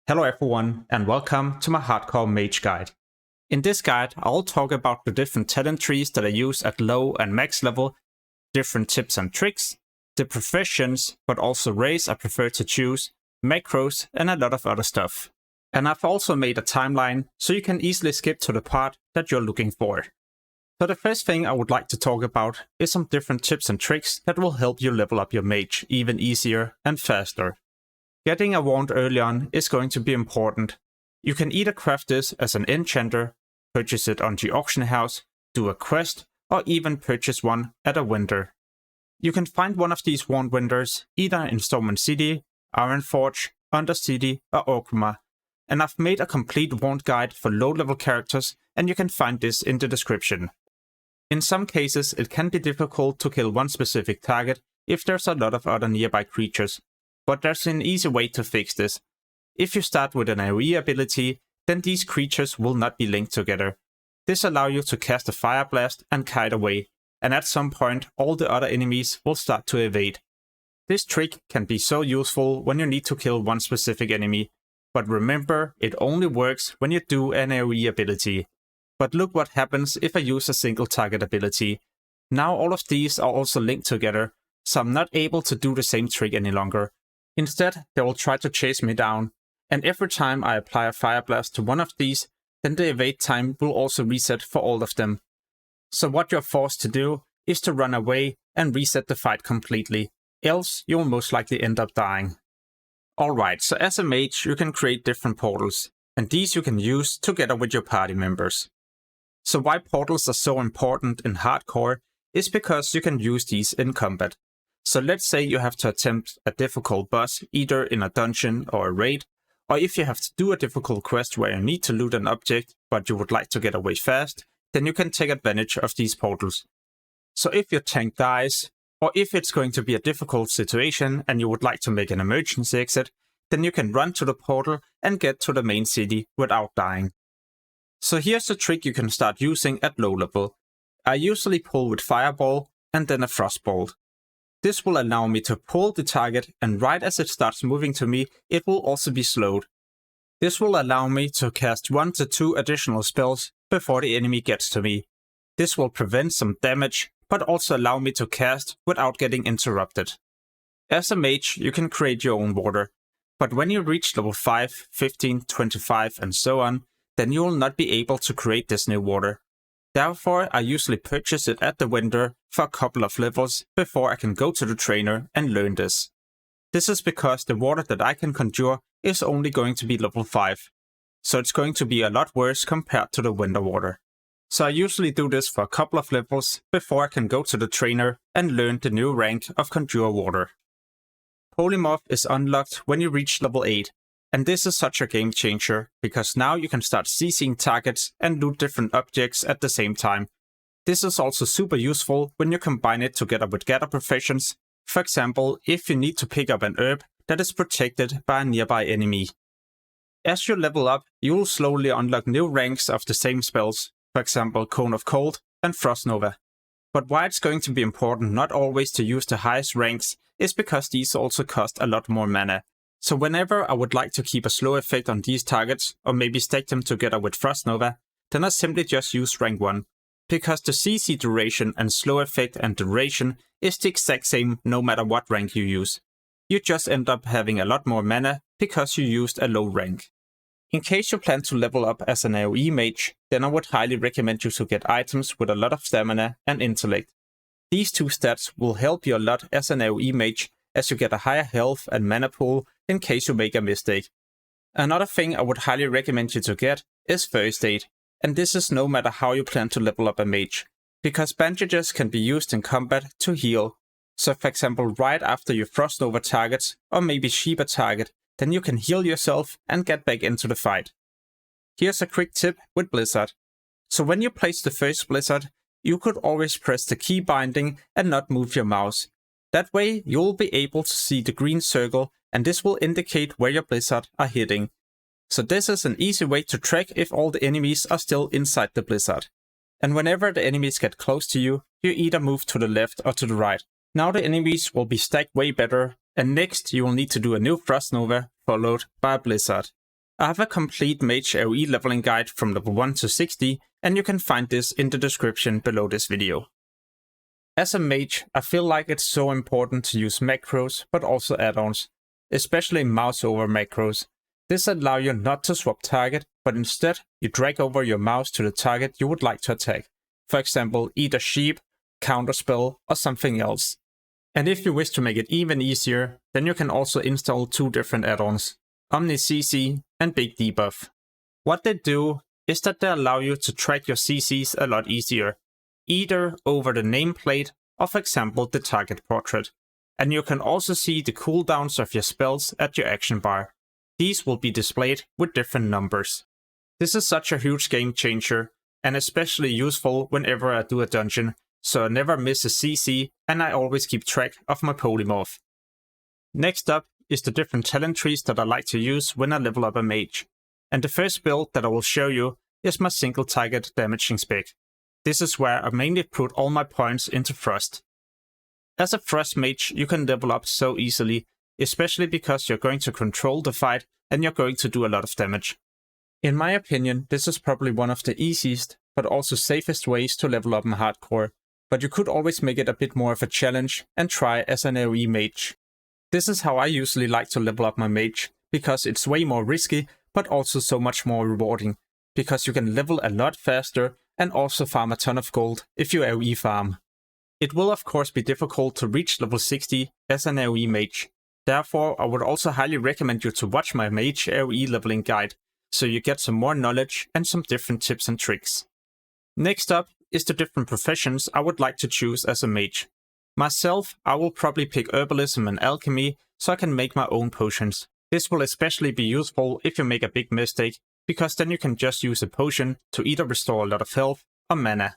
Hello everyone, and welcome to my Hardcore Mage guide. In this guide, I'll talk about the different talent trees that I use at low and max level, different tips and tricks, the professions, but also race I prefer to choose, macros, and a lot of other stuff. And I've also made a timeline, so you can easily skip to the part that you're looking for. So the first thing I would like to talk about is some different tips and tricks that will help you level up your mage even easier and faster. Getting a wand early on is going to be important. You can either craft this as an enchanter, purchase it on the auction house, do a quest, or even purchase one at a vendor. You can find one of these wand vendors either in Stormwind City, Ironforge, Undercity, or Orgrimmar, and I've made a complete wand guide for low level characters, and you can find this in the description. In some cases it can be difficult to kill one specific target if there's a lot of other nearby creatures, but there's an easy way to fix this. If you start with an AoE ability, then these creatures will not be linked together. This allows you to cast a Fire Blast and kite away, and at some point all the other enemies will start to evade. This trick can be so useful when you need to kill one specific enemy, but remember, it only works when you do an AoE ability. But look what happens if I use a single target ability. Now all of these are also linked together, so I'm not able to do the same trick any longer. Instead, they will try to chase me down, and every time I apply a Fire Blast to one of these, then the evade time will also reset for all of them. So what you're forced to do is to run away and reset the fight completely, else you'll most likely end up dying. Alright, so as a mage you can create different portals, and these you can use together with your party members. So why portals are so important in hardcore is because you can use these in combat. So let's say you have to attempt a difficult boss either in a dungeon or a raid, or if you have to do a difficult quest where you need to loot an object but you would like to get away fast, then you can take advantage of these portals. So if your tank dies, or if it's going to be a difficult situation and you would like to make an emergency exit, then you can run to the portal and get to the main city without dying. So here's a trick you can start using at low level. I usually pull with Fireball and then a Frostbolt. This will allow me to pull the target, and right as it starts moving to me, it will also be slowed. This will allow me to cast 1 to 2 additional spells before the enemy gets to me. This will prevent some damage, but also allow me to cast without getting interrupted. As a mage, you can create your own water, but when you reach level 5, 15, 25 and so on, then you will not be able to create this new water. Therefore, I usually purchase it at the vendor for a couple of levels before I can go to the trainer and learn this. This is because the water that I can conjure is only going to be level 5, so it's going to be a lot worse compared to the vendor water. So I usually do this for a couple of levels before I can go to the trainer and learn the new rank of conjure water. Polymorph is unlocked when you reach level 8. And this is such a game changer, because now you can start CCing targets and loot different objects at the same time. This is also super useful when you combine it together with gather professions, for example if you need to pick up an herb that is protected by a nearby enemy. As you level up, you will slowly unlock new ranks of the same spells, for example Cone of Cold and Frost Nova. But why it's going to be important not always to use the highest ranks is because these also cost a lot more mana. So whenever I would like to keep a slow effect on these targets, or maybe stack them together with Frost Nova, then I simply just use rank 1. Because the CC duration and slow effect and duration is the exact same no matter what rank you use. You just end up having a lot more mana because you used a low rank. In case you plan to level up as an AoE mage, then I would highly recommend you to get items with a lot of stamina and intellect. These two stats will help you a lot as an AoE mage, as you get a higher health and mana pool in case you make a mistake. Another thing I would highly recommend you to get is First Aid, and this is no matter how you plan to level up a mage, because bandages can be used in combat to heal. So for example right after you Frost Nova targets, or maybe sheep a target, then you can heal yourself and get back into the fight. Here's a quick tip with Blizzard. So when you place the first Blizzard, you could always press the key binding and not move your mouse. That way you'll be able to see the green circle, and this will indicate where your Blizzard are hitting. So this is an easy way to track if all the enemies are still inside the Blizzard. And whenever the enemies get close to you, you either move to the left or to the right. Now the enemies will be stacked way better, and next you will need to do a new Frost Nova followed by a Blizzard. I have a complete Mage AoE leveling guide from level 1 to 60, and you can find this in the description below this video. As a mage, I feel like it's so important to use macros, but also add-ons, especially mouse over macros. This allows you not to swap target, but instead you drag over your mouse to the target you would like to attack. For example, either sheep, counterspell, or something else. And if you wish to make it even easier, then you can also install two different add-ons, Omni CC and Big Debuff. What they do is that they allow you to track your CCs a lot easier, either over the nameplate or, for example, the target portrait. And you can also see the cooldowns of your spells at your action bar. These will be displayed with different numbers. This is such a huge game changer, and especially useful whenever I do a dungeon, so I never miss a CC and I always keep track of my polymorph. Next up is the different talent trees that I like to use when I level up a mage. And the first build that I will show you is my single target damaging spec. This is where I mainly put all my points into Frost. As a Frost mage, you can level up so easily, especially because you're going to control the fight and you're going to do a lot of damage. In my opinion, this is probably one of the easiest, but also safest ways to level up in hardcore, but you could always make it a bit more of a challenge and try as an AoE mage. This is how I usually like to level up my mage, because it's way more risky, but also so much more rewarding, because you can level a lot faster and also farm a ton of gold if you AoE farm. It will of course be difficult to reach level 60 as an AoE mage. Therefore, I would also highly recommend you to watch my Mage AoE leveling guide, so you get some more knowledge and some different tips and tricks. Next up is the different professions I would like to choose as a mage. Myself, I will probably pick herbalism and alchemy, so I can make my own potions. This will especially be useful if you make a big mistake, because then you can just use a potion to either restore a lot of health or mana.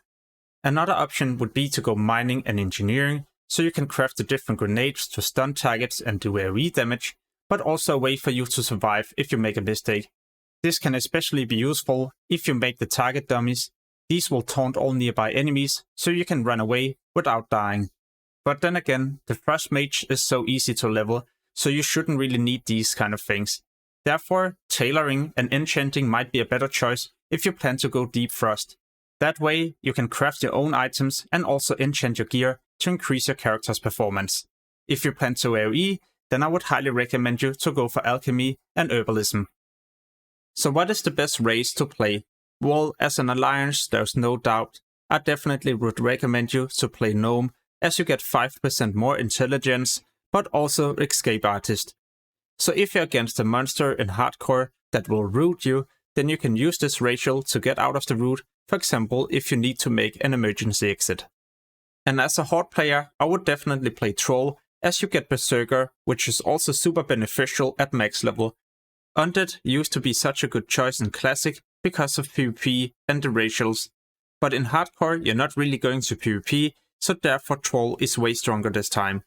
Another option would be to go mining and engineering, so you can craft the different grenades to stun targets and do AoE damage, but also a way for you to survive if you make a mistake. This can especially be useful if you make the target dummies. These will taunt all nearby enemies, so you can run away without dying. But then again, the Frost Mage is so easy to level, so you shouldn't really need these kind of things. Therefore, tailoring and enchanting might be a better choice if you plan to go deep Frost. That way, you can craft your own items and also enchant your gear to increase your character's performance. If you plan to AoE, then I would highly recommend you to go for alchemy and herbalism. So what is the best race to play? Well, as an alliance, there's no doubt. I definitely would recommend you to play gnome, as you get 5% more intelligence, but also escape artist. So if you're against a monster in hardcore that will root you, then you can use this racial to get out of the root, for example if you need to make an emergency exit. And as a horde player, I would definitely play troll, as you get berserker, which is also super beneficial at max level. Undead used to be such a good choice in classic because of PvP and the racials, but in hardcore you're not really going to PvP, so therefore troll is way stronger this time.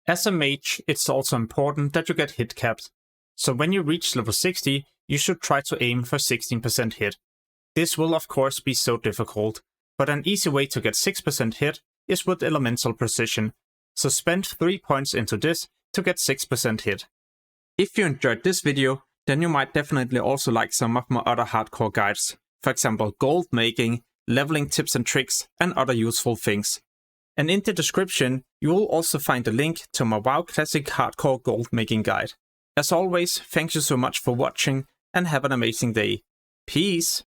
As a mage, it's also important that you get hit capped. So when you reach level 60, you should try to aim for 16% hit. This will of course be so difficult, but an easy way to get 6% hit is with elemental precision, so spend 3 points into this to get 6% hit. If you enjoyed this video, then you might definitely also like some of my other hardcore guides, for example gold making, leveling tips and tricks, and other useful things. And in the description, you will also find a link to my WoW Classic Hardcore Gold Making Guide. As always, thank you so much for watching and have an amazing day. Peace!